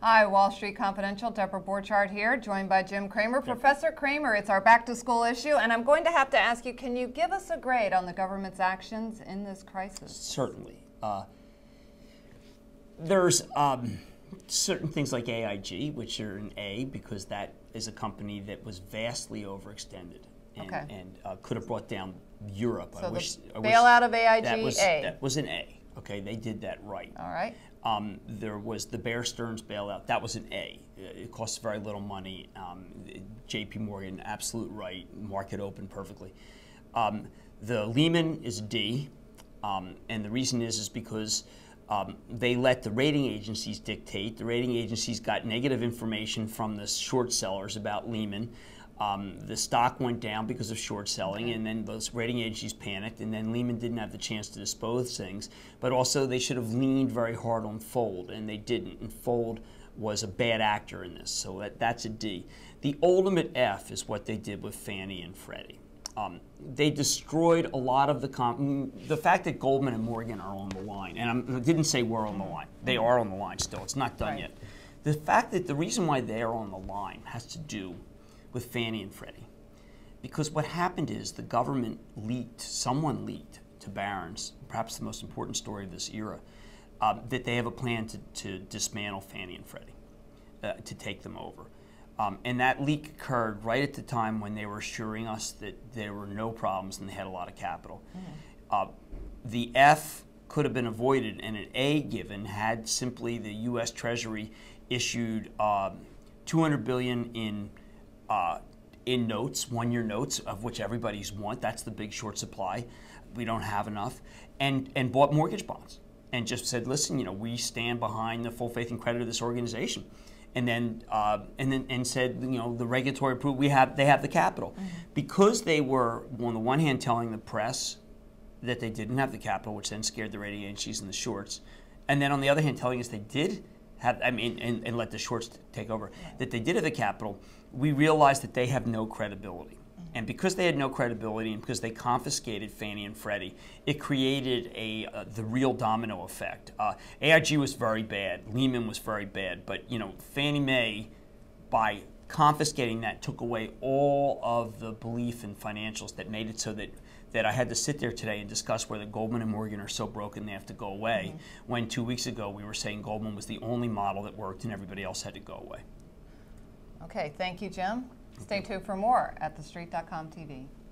Hi, Wall Street Confidential, Deborah Borchardt here, joined by Jim Cramer. Professor Cramer, it's our back-to-school issue, and I'm going to have to ask you, can you give us a grade on the government's actions in this crisis? Certainly. There's certain things like AIG, which are an A, because that is a company that was vastly overextended and could have brought down Europe. So bailout of AIG, that was an A. Okay, they did that right. All right. There was the Bear Stearns bailout. That was an A. It costs very little money. J.P. Morgan, absolute right. Market open perfectly. The Lehman is a D, and the reason is because they let the rating agencies dictate. The rating agencies got negative information from the short sellers about Lehman. The stock went down because of short selling, and then those rating agencies panicked, and then Lehman didn't have the chance to dispose things. But also, they should have leaned very hard on Fold, and they didn't. And Fold was a bad actor in this, so that's a D. The ultimate F is what they did with Fannie and Freddie. They destroyed a lot of the fact that Goldman and Morgan are on the line, and I didn't say we're on the line. They are on the line still. It's not done yet. The fact that the reason why they are on the line has to do with Fannie and Freddie. Because what happened is the government leaked, someone leaked to Barron's, perhaps the most important story of this era, that they have a plan to dismantle Fannie and Freddie, to take them over. And that leak occurred right at the time when they were assuring us that there were no problems and they had a lot of capital. The F could have been avoided and an A given had simply the U.S. Treasury issued $200 billion in notes, one-year notes, of which everybody's want. That's the big short supply. We don't have enough, and bought mortgage bonds and just said, listen, you know, we stand behind the full faith and credit of this organization, and then said, you know, the regulatory approval, they have the capital, because they were on the one hand telling the press that they didn't have the capital, which then scared the rating agencies and the shorts, and then on the other hand telling us they did have, and let the shorts take over, that they did have the capital. We realized that they have no credibility. And because they had no credibility and because they confiscated Fannie and Freddie, it created the real domino effect. AIG was very bad. Lehman was very bad. But, you know, Fannie Mae, by confiscating that, took away all of the belief in financials that made it so that I had to sit there today and discuss whether Goldman and Morgan are so broken they have to go away, when 2 weeks ago we were saying Goldman was the only model that worked and everybody else had to go away. Okay, thank you, Jim. Stay tuned for more at thestreet.com TV.